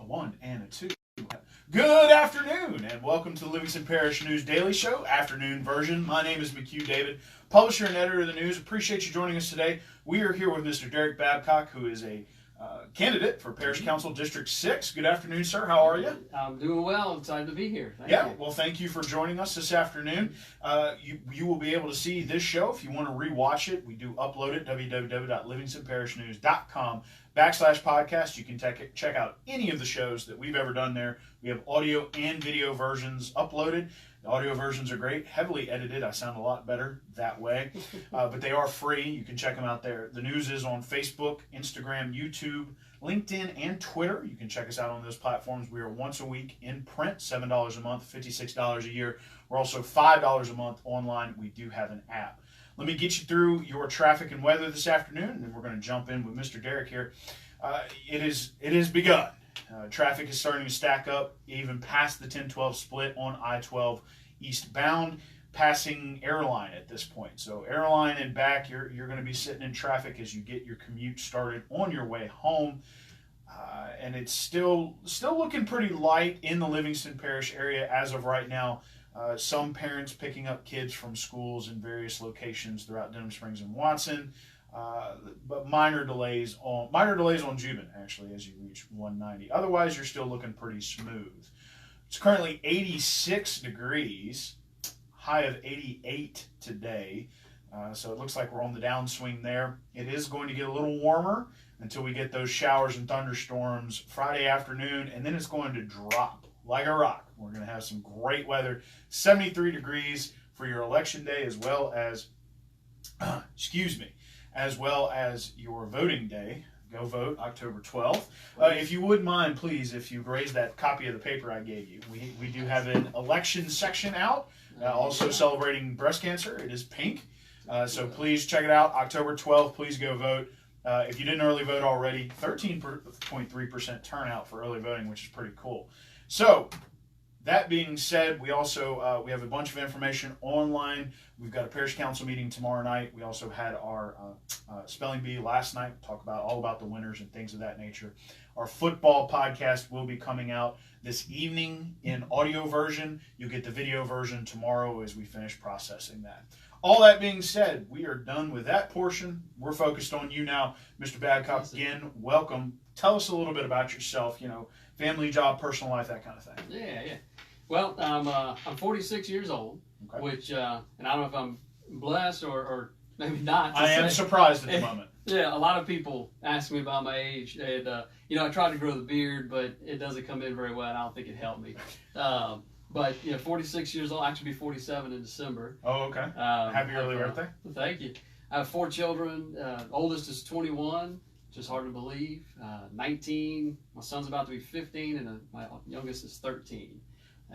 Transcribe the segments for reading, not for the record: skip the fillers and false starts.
1 and a 2. Good afternoon, and welcome to the Livingston Parish News Daily Show, afternoon version. My name is McHugh David, publisher and editor of the news. Appreciate you joining us today. We are here with Mr. Derek Babcock, who is a candidate for Parish Council District 6. Good afternoon, sir. How are you? I'm doing well. Excited to be here. Thank you. Well, thank you for joining us this afternoon. You will be able to see this show if you want to rewatch it. We do upload it, www.livingstonparishnews.com/podcast. You can check out any of the shows that we've ever done there. We have audio and video versions uploaded. The audio versions are great, heavily edited. I sound a lot better that way, but they are free. You can check them out there. The news is on Facebook, Instagram, YouTube, LinkedIn, and Twitter. You can check us out on those platforms. We are once a week in print, $7 a month, $56 a year. We're also $5 a month online. We do have an app. Let me get you through your traffic and weather this afternoon, and then we're going to jump in with Mr. Derek here. It has begun. Traffic is starting to stack up even past the 10-12 split on I-12 eastbound, passing Airline at this point. So Airline and back, you're going to be sitting in traffic as you get your commute started on your way home. And it's still looking pretty light in the Livingston Parish area as of right now. Some parents picking up kids from schools in various locations throughout Denham Springs and Watson. But minor delays on Jubin, actually, as you reach 190. Otherwise, you're still looking pretty smooth. It's currently 86 degrees, high of 88 today. So it looks like we're on the downswing there. It is going to get a little warmer until we get those showers and thunderstorms Friday afternoon, and then it's going to drop like a rock. We're going to have some great weather, 73 degrees for your election day, as well as, as well as your voting day. Go vote October 12th. If you would mind, please, if you raise that copy of the paper I gave you. We do have an election section out, also celebrating breast cancer. It is pink. So please check it out. October 12th, please go vote. If you didn't early vote already, 13.3% turnout for early voting, which is pretty cool. So that being said, we also we have a bunch of information online. We've got a parish council meeting tomorrow night. We also had our spelling bee last night. We'll talk about all about the winners and things of that nature. Our football podcast will be coming out this evening in audio version. You'll get the video version tomorrow as we finish processing that. All that being said, we are done with that portion. We're focused on you now, Mr. Babcock. Again, welcome. Tell us a little bit about yourself. Family, job, personal life, that kind of thing. Yeah. Well, I'm 46 years old, okay. Which, and I don't know if I'm blessed or maybe not. I am surprised at the moment. Yeah, a lot of people ask me about my age, and I tried to grow the beard, but it doesn't come in very well. And I don't think it helped me. But 46 years old. Actually, be 47 in December. Oh, okay. Happy early birthday. Thank you. I have 4 children. Oldest is 21. Just hard to believe. 19. My son's about to be 15, and my youngest is 13.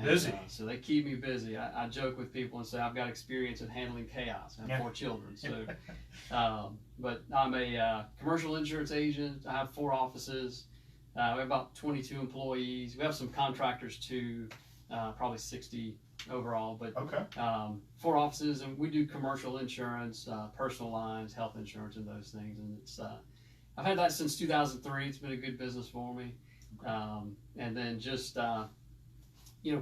Busy. So they keep me busy. I joke with people and say I've got experience in handling chaos. I have 4 children. So, but I'm a commercial insurance agent. I have 4 offices. We have about 22 employees. We have some contractors too, probably 60 overall. But okay. 4 offices, and we do commercial insurance, personal lines, health insurance, and those things. And it's I've had that since 2003. It's been a good business for me. Okay. And then just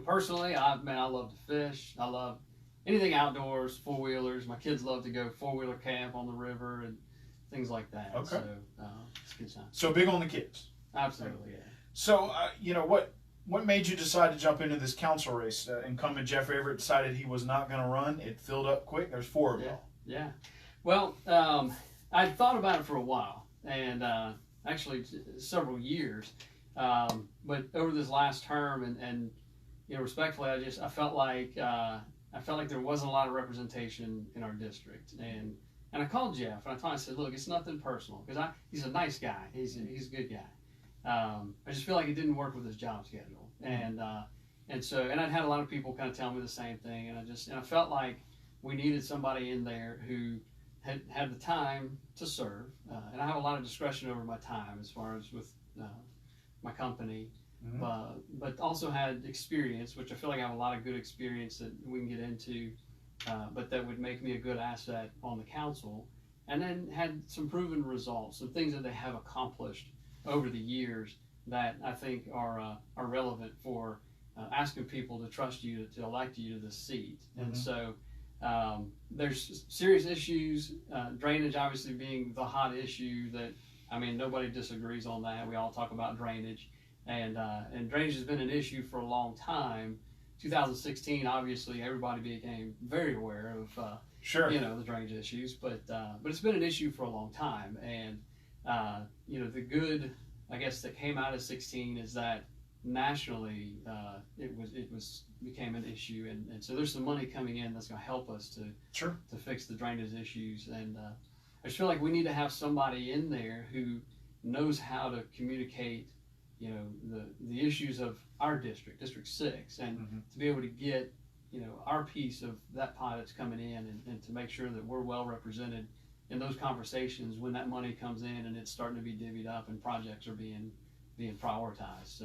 personally, I love to fish. I love anything outdoors, 4-wheelers. My kids love to go 4-wheeler camp on the river and things like that. Okay. So it's a good time. So big on the kids. Absolutely, yeah. So, what made you decide to jump into this council race? Incumbent Jeff Everett decided he was not going to run. It filled up quick. There's 4 of y'all. Yeah. Well, I'd thought about it for a while, and actually several years. But over this last term, and respectfully, I felt like there wasn't a lot of representation in our district, and I called Jeff and I said, look, it's nothing personal because he's a nice guy, he's a good guy. I just feel like it didn't work with his job schedule, and I'd had a lot of people kind of tell me the same thing, and I felt like we needed somebody in there who had the time to serve, and I have a lot of discretion over my time as far as with my company. Mm-hmm. But also had experience, which I feel like I have a lot of good experience that we can get into, but that would make me a good asset on the council. And then had some proven results, some things that they have accomplished over the years that I think are relevant for asking people to trust you to elect you to the seat. And so there's serious issues, drainage obviously being the hot issue that, I mean, nobody disagrees on that. We all talk about drainage, and drainage has been an issue for a long time. 2016, obviously, everybody became very aware of the drainage issues, but it's been an issue for a long time. And the good, I guess, that came out of 16 is that nationally it became an issue, and so there's some money coming in that's going to help us to fix the drainage issues. And I just feel like we need to have somebody in there who knows how to communicate, the issues of our District 6, and to be able to get, our piece of that pie that's coming in, and to make sure that we're well represented in those conversations when that money comes in and it's starting to be divvied up and projects are being prioritized.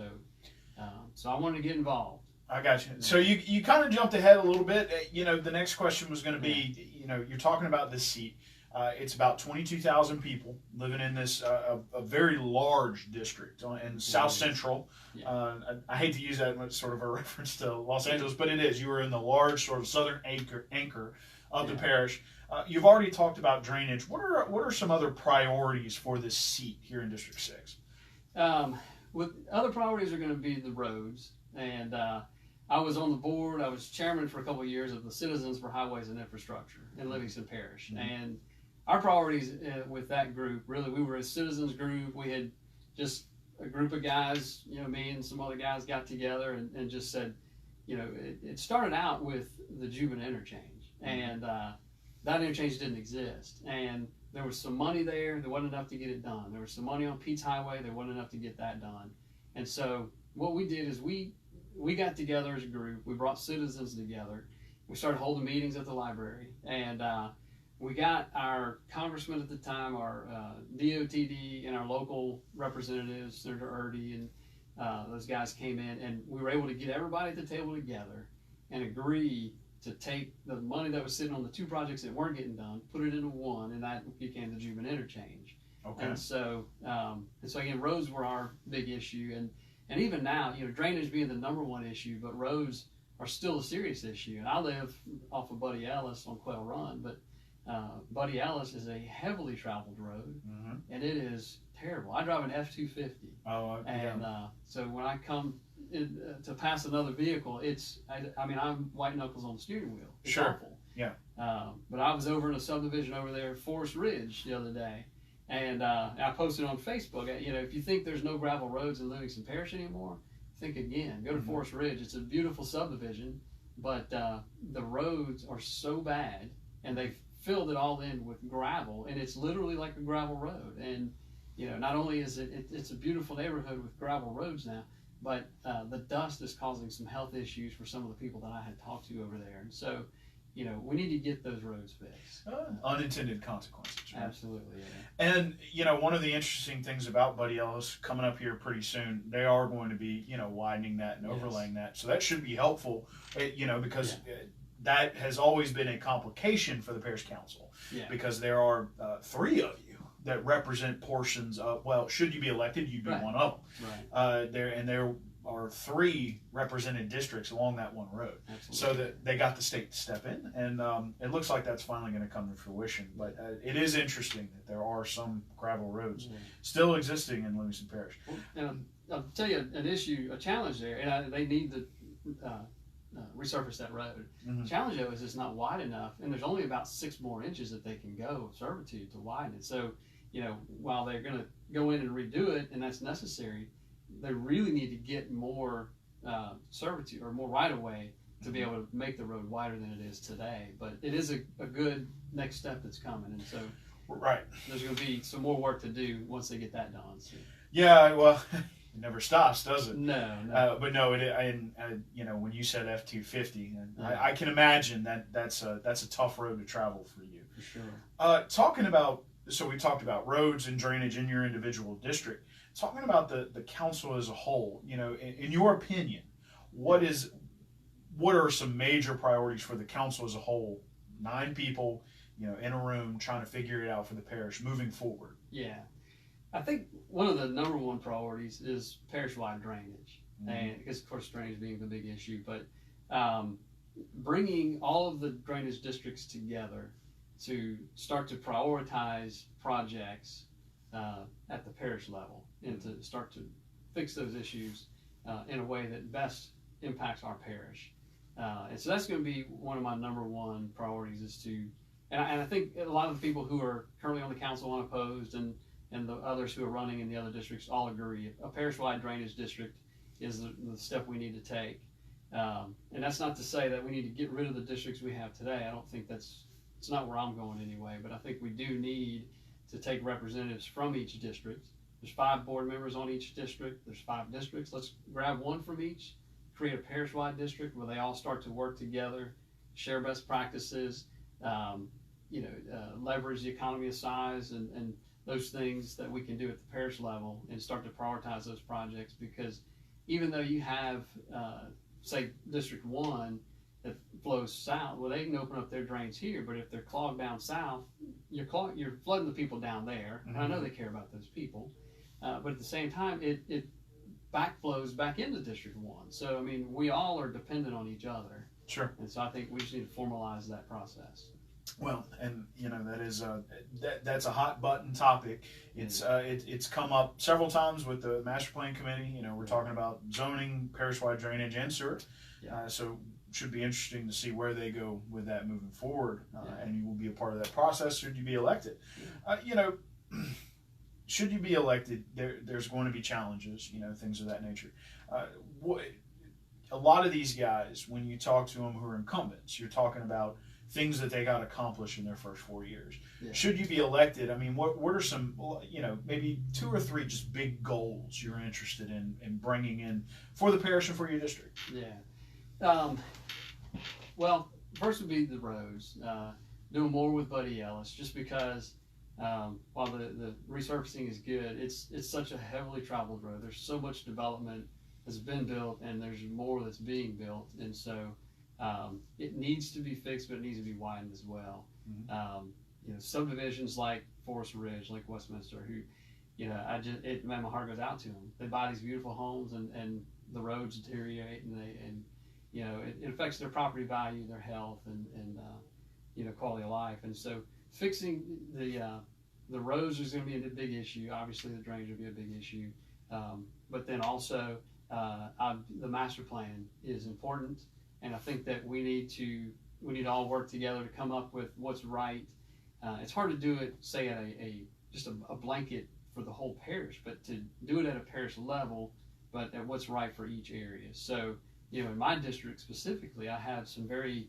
So I wanted to get involved. I got you. So you kind of jumped ahead a little bit. The next question was going to be, you're talking about this seat. It's about 22,000 people living in this a very large district in South Central. I hate to use that as sort of a reference to Los Angeles, but it is. You are in the large sort of southern anchor of the parish. You've already talked about drainage. What are some other priorities for this seat here in District 6? With other priorities are going to be the roads, and I was on the board. I was chairman for a couple of years of the Citizens for Highways and Infrastructure in Livingston Parish, and our priorities with that group, really, we were a citizens group. We had just a group of guys, me and some other guys got together and just said, it started out with the Juban interchange, and that interchange didn't exist, and there was some money there wasn't enough to get it done. There was some money on Pete's Highway, there wasn't enough to get that done. And so what we did is we got together as a group. We brought citizens together. We started holding meetings at the library, and we got our congressman at the time, our DOTD, and our local representatives, Senator Erdy, and those guys came in, and we were able to get everybody at the table together and agree to take the money that was sitting on the two projects that weren't getting done, put it into one, and that became the Juban interchange. Okay. And so again, roads were our big issue, and even now, drainage being the number one issue, but roads are still a serious issue. And I live off of Buddy Ellis on Quail Run, but Buddy Ellis is a heavily traveled road, and it is terrible. I drive an F-250, and so when I come to pass another vehicle, I'm white knuckles on the steering wheel. It's awful. Yeah. But I was over in a subdivision over there, Forest Ridge, the other day, and I posted on Facebook. If you think there's no gravel roads in Livingston Parish anymore, think again. Go to Forest Ridge. It's a beautiful subdivision, but the roads are so bad, and they've filled it all in with gravel, and it's literally like a gravel road. And not only is it's a beautiful neighborhood with gravel roads now, but the dust is causing some health issues for some of the people that I had talked to over there. And so, we need to get those roads fixed. Unintended consequences. Right? Absolutely, yeah. And, one of the interesting things about Buddy Ellis coming up here pretty soon, they are going to be, widening that and overlaying that. So that should be helpful, because that has always been a complication for the parish council, because there are 3 of you that represent portions of, should you be elected, you'd be one of them. Right. There are 3 represented districts along that one road. Absolutely. So that they got the state to step in, and it looks like that's finally going to come to fruition. But it is interesting that there are some gravel roads still existing in Livingston Parish. And I'll tell you a challenge there, and they need to resurface that road. The challenge though is it's not wide enough, and there's only about 6 more inches that they can go of servitude to widen it. So, while they're going to go in and redo it, and that's necessary, they really need to get more servitude or more right of way to be able to make the road wider than it is today. But it is a good next step that's coming, and so there's going to be some more work to do once they get that done. So. Yeah, well, it never stops, does it? No. But no, when you said F-250, I can imagine that's a tough road to travel for you. For sure. So we talked about roads and drainage in your individual district. Talking about the council as a whole, in your opinion, what are some major priorities for the council as a whole? 9 people, in a room trying to figure it out for the parish moving forward. Yeah. I think one of the number one priorities is parish-wide drainage, and because of course drainage being the big issue, but bringing all of the drainage districts together to start to prioritize projects at the parish level and to start to fix those issues in a way that best impacts our parish. And so that's going to be one of my number one priorities is to, and I think a lot of the people who are currently on the council unopposed and the others who are running in the other districts all agree a parish-wide drainage district is the step we need to take. And that's not to say that we need to get rid of the districts we have today. I don't think it's not where I'm going anyway, but I think we do need to take representatives from each district. There's 5 board members on each district. There's 5 districts. Let's grab one from each, create a parish-wide district where they all start to work together, share best practices, leverage the economy of size and those things that we can do at the parish level and start to prioritize those projects. Because even though you have, say, District 1 that flows south, well, they can open up their drains here, but if they're clogged down south, you're flooding the people down there. And I know they care about those people, but at the same time, it backflows back into District 1. So, I mean, we all are dependent on each other. Sure. And so I think we just need to formalize that process. Well, and that is that's a hot button topic. It's come up several times with the master plan committee. We're talking about zoning, parish-wide drainage, and sewer. So should be interesting to see where they go with that moving forward. And you will be a part of that process should you be elected. Should you be elected, there's going to be challenges. Things of that nature. A lot of these guys, when you talk to them who are incumbents, you're talking about things that they got accomplished in their first 4 years. Yeah. Should you be elected, I mean, what are some, maybe 2 or 3 just big goals you're interested in bringing in for the parish and for your district? Yeah. Well, first would be the roads. Doing more with Buddy Ellis, just because while the resurfacing is good, it's such a heavily traveled road. There's so much development that's been built, and there's more that's being built, and so it needs to be fixed, but it needs to be widened as well. Mm-hmm. Subdivisions like Forest Ridge, like Westminster, who, my heart goes out to them. They buy these beautiful homes, and the roads deteriorate, and it affects their property value, their health, and quality of life. And so fixing the roads is going to be a big issue. Obviously, the drainage will be a big issue, but then also the master plan is important. And I think that we need to all work together to come up with what's right. It's hard to do it, say, at just a blanket for the whole parish, but to do it at a parish level, but at what's right for each area. So, in my district specifically, I have some very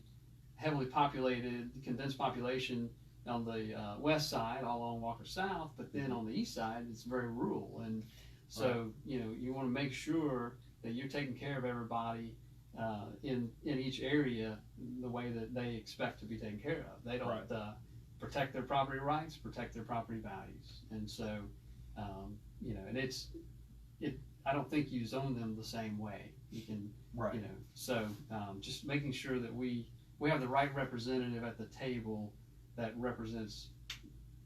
heavily populated, condensed population on the west side, all along Walker South, but then on the east side, it's very rural. And so, you want to make sure that you're taking care of everybody in each area the way that they expect to be taken care of. They don't protect their property rights, protect their property values, and so and I don't think you zone them the same way. You can, just making sure that we have the right representative at the table that represents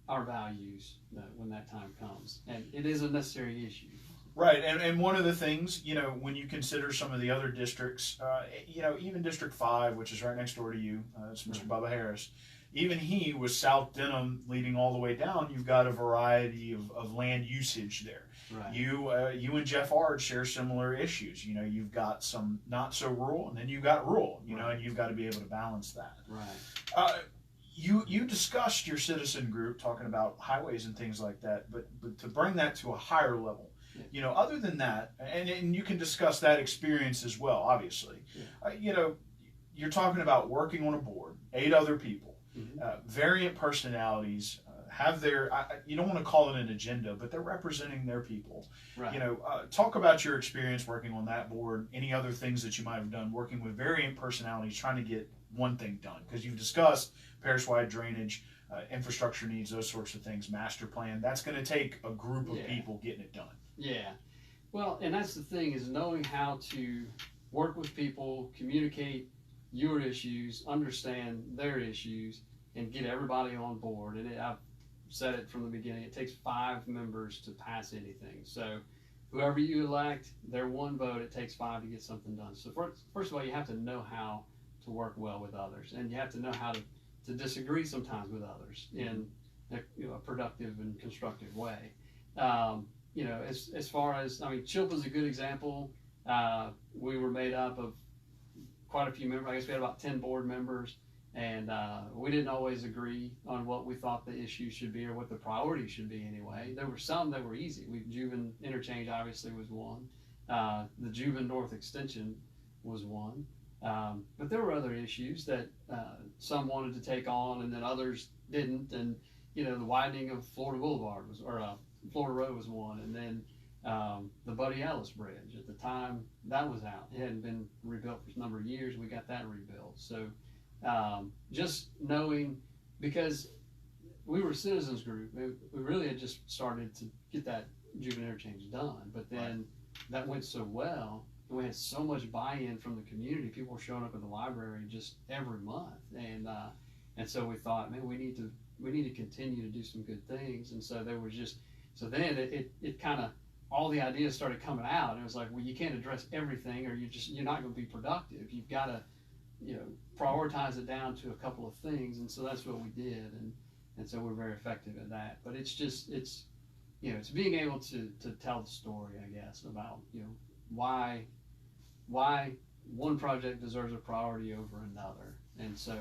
our values when that time comes, and it is a necessary issue. Right, and one of the things, when you consider some of the other districts, even District 5, which is right next door to you, it's Mr. Bubba Harris, even he was South Denham leading all the way down. You've got a variety of land usage there. Right. You and Jeff Ard share similar issues. You've got some not so rural, and then you've got rural, and you've got to be able to balance that. Right. You discussed your citizen group talking about highways and things like that, but to bring that to a higher level, other than that, and you can discuss that experience as well, obviously. Yeah. You're talking about working on a board, 8 other people, variant personalities, have their, you don't want to call it an agenda, but they're representing their people. Right. Talk about your experience working on that board, any other things that you might have done working with variant personalities trying to get one thing done, because you've discussed parish-wide drainage, infrastructure needs, those sorts of things, master plan. That's going to take a group of people getting it done. Yeah. Well, and that's the thing, is knowing how to work with people, communicate your issues, understand their issues, and get everybody on board. And I've said it from the beginning. It takes 5 members to pass anything. So whoever you elect, their one vote, it takes 5 to get something done. So first of all, you have to know how to work well with others, and you have to know how to disagree sometimes with others in a productive and constructive way. As far as, CHILP is a good example. We were made up of quite a few members. I guess we had about 10 board members, and we didn't always agree on what we thought the issue should be or what the priority should be anyway. There were some that were easy. Juven interchange obviously was one. The Juven North extension was one. But there were other issues that some wanted to take on and then others didn't. And, the widening of Florida Boulevard Florida Road was one. And then the Buddy Ellis Bridge, at the time that was out. It hadn't been rebuilt for a number of years. We got that rebuilt. So just knowing, because we were a citizens group, we really had just started to get that Juven interchange done. But then that went so well. We had so much buy-in from the community. People were showing up at the library just every month, and so we thought, man, we need to continue to do some good things. And so then it kind of, all the ideas started coming out, and it was like, well, you can't address everything, or you're not going to be productive. You've got to prioritize it down to a couple of things, and so that's what we did, and so we're very effective at that. But it's being able to tell the story, I guess, about why one project deserves a priority over another. And so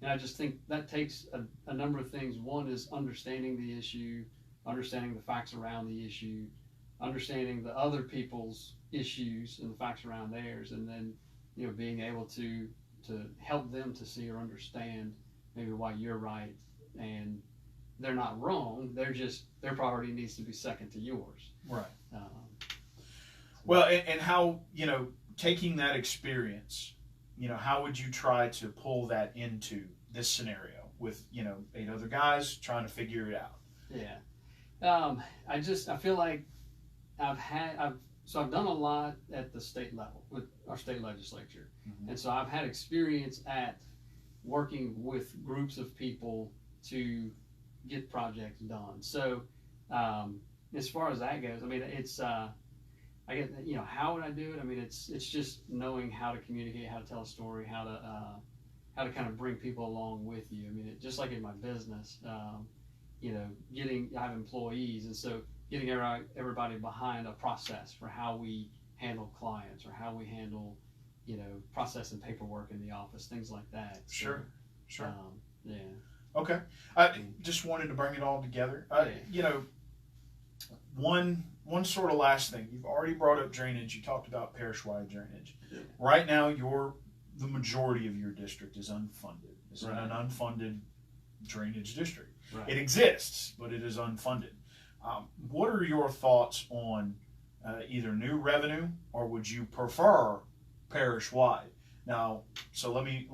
and I just think that takes a number of things. One is understanding the issue, understanding the facts around the issue, understanding the other people's issues and the facts around theirs, and then being able to help them to see or understand maybe why you're right and they're not wrong. They're just, their priority needs to be second to yours. Right. Well, and how, taking that experience, how would you try to pull that into this scenario with, 8 other guys trying to figure it out? Yeah. I feel like I've done a lot at the state level with our state legislature. Mm-hmm. And so I've had experience at working with groups of people to get projects done. So, as far as that goes, it's, I guess, how would I do it? It's just knowing how to communicate, how to tell a story, how to kind of bring people along with you. Just like in my business, I have employees, and so getting everybody behind a process for how we handle clients or how we handle, processing paperwork in the office, things like that. Sure. Yeah. Okay. I just wanted to bring it all together. One sort of last thing. You've already brought up drainage. You talked about parish-wide drainage. Yeah. Right now, the majority of your district is unfunded. It's an unfunded drainage district. Right. It exists, but it is unfunded. What are your thoughts on either new revenue, or would you prefer parish-wide? Now, so let me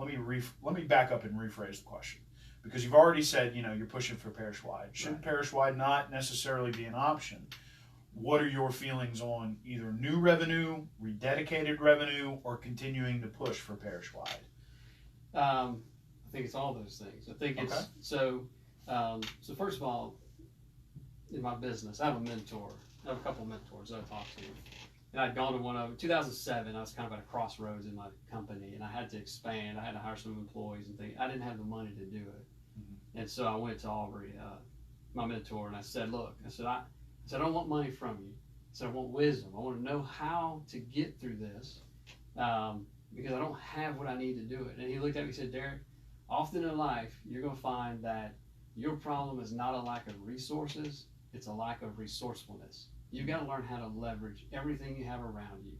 back up and rephrase the question, because you've already said you're pushing for parish-wide. Should parish-wide not necessarily be an option? What are your feelings on either new revenue, rededicated revenue, or continuing to push for parish-wide? I think it's all those things. I think it's so first of all, in my business, I have a mentor. I have a couple of mentors that I talk to. And I'd gone to one of them. In 2007, I was kind of at a crossroads in my company, and I had to expand. I had to hire some employees and things. I didn't have the money to do it. Mm-hmm. And so I went to Aubrey, my mentor, and I said, look, I don't want money from you. I said, I want wisdom. I want to know how to get through this because I don't have what I need to do it. And he looked at me and said, Derek, often in life, you're going to find that your problem is not a lack of resources, it's a lack of resourcefulness. You've got to learn how to leverage everything you have around you.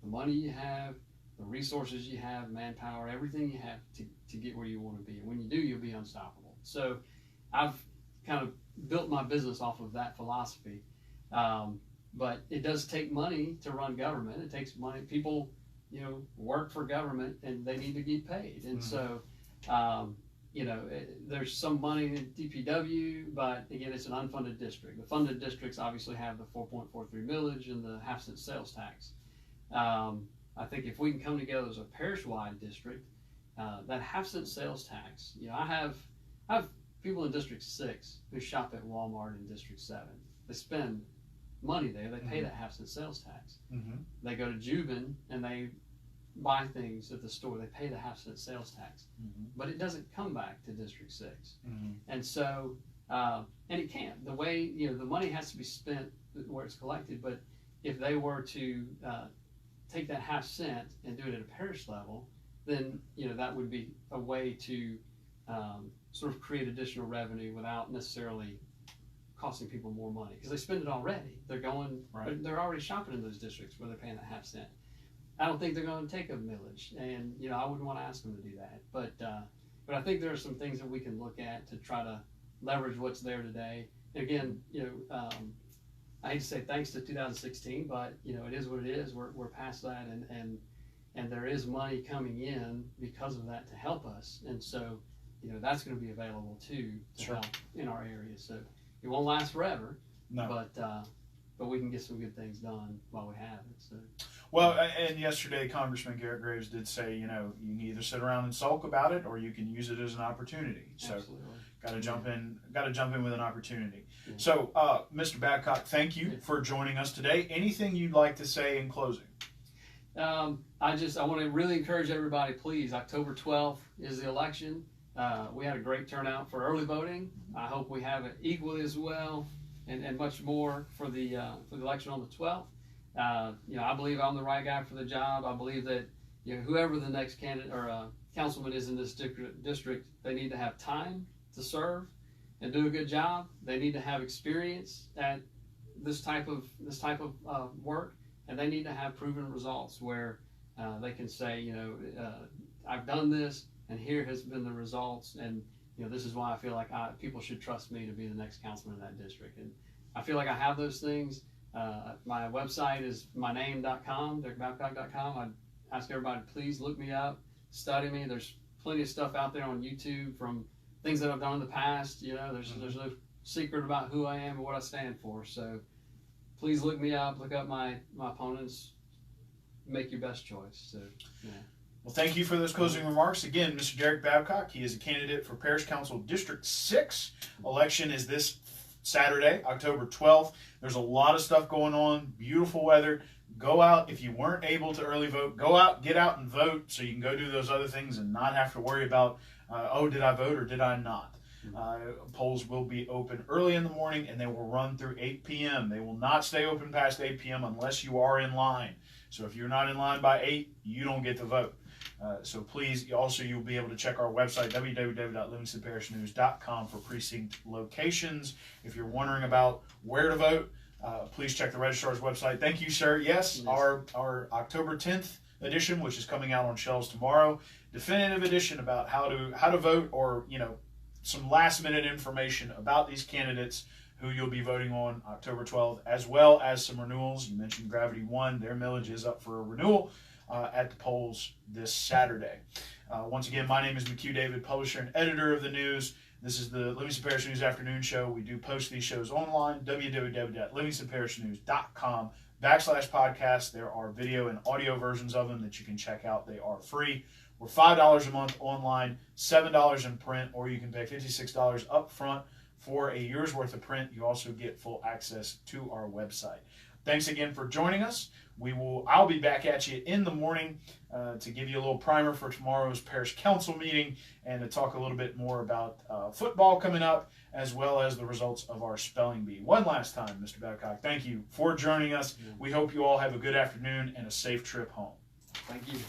The money you have, the resources you have, manpower, everything you have to get where you want to be. And when you do, you'll be unstoppable. So I've kind of built my business off of that philosophy. But it does take money to run government. It takes money. People, work for government and they need to get paid. And so, there's some money in DPW, but again, it's an unfunded district. The funded districts obviously have the 4.43 millage and the half-cent sales tax. I think if we can come together as a parish-wide district, that half-cent sales tax, I have people in District 6 who shop at Walmart in District 7, they spend money there. They pay that half-cent sales tax. They go to Juban and they buy things at the store. They pay the half-cent sales tax. But it doesn't come back to District 6. And so, and it can't. The way, the money has to be spent where it's collected, but if they were to take that half cent and do it at a parish level, then, that would be a way to sort of create additional revenue without necessarily costing people more money, because they spend it already. They're going, they're already shopping in those districts where they're paying that half cent. I don't think they're going to take a millage, and I wouldn't want to ask them to do that. But I think there are some things that we can look at to try to leverage what's there today. And again, I hate to say thanks to 2016, but it is what it is. We're past that, and there is money coming in because of that to help us, and so that's going to be available too to help in our area. So it won't last forever, but we can get some good things done while we have it. So. Well, and yesterday Congressman Garrett Graves did say, you can either sit around and sulk about it, or you can use it as an opportunity. So, got to jump in with an opportunity. Yeah. So, Mr. Babcock, thank you for joining us today. Anything you'd like to say in closing? I want to really encourage everybody. Please, October 12th is the election. We had a great turnout for early voting. I hope we have it equally as well, and much more for the election on the 12th. I believe I'm the right guy for the job. I believe that whoever the next candidate or councilman is in this district, they need to have time to serve and do a good job. They need to have experience at this type of work, and they need to have proven results where they can say, I've done this, and here has been the results, and this is why I feel like people should trust me to be the next councilman in that district. And I feel like I have those things. My website is myname.com, DerrickBabcock.com. I'd ask everybody to please look me up, study me. There's plenty of stuff out there on YouTube from things that I've done in the past. There's no secret about who I am and what I stand for. So please look me up, look up my opponents, make your best choice. So, Well, thank you for those closing remarks. Again, Mr. Derrick Babcock, he is a candidate for Parish Council District 6. Election is this Saturday, October 12th. There's a lot of stuff going on, beautiful weather. Go out. If you weren't able to early vote, go out, get out and vote so you can go do those other things and not have to worry about, did I vote or did I not? Polls will be open early in the morning, and they will run through 8 p.m. They will not stay open past 8 p.m. unless you are in line. So if you're not in line by 8, you don't get to vote. So please, also you'll be able to check our website, www.livingstonparishnews.com, for precinct locations. If you're wondering about where to vote, please check the registrar's website. Thank you, sir. Yes, our October 10th edition, which is coming out on shelves tomorrow, definitive edition about how to vote, or some last minute information about these candidates who you'll be voting on October 12th, as well as some renewals. You mentioned Gravity 1, their millage is up for a renewal at the polls this Saturday. Once again, my name is McHugh David, publisher and editor of the news. This is the Livingston Parish News Afternoon Show. We do post these shows online, www.livingstonparishnews.com/podcast. There are video and audio versions of them that you can check out. They are free. We're $5 a month online, $7 in print, or you can pay $56 up front for a year's worth of print. You also get full access to our website. Thanks again for joining us. I'll be back at you in the morning to give you a little primer for tomorrow's parish council meeting and to talk a little bit more about football coming up, as well as the results of our spelling bee. One last time, Mr. Babcock, thank you for joining us. We hope you all have a good afternoon and a safe trip home. Thank you.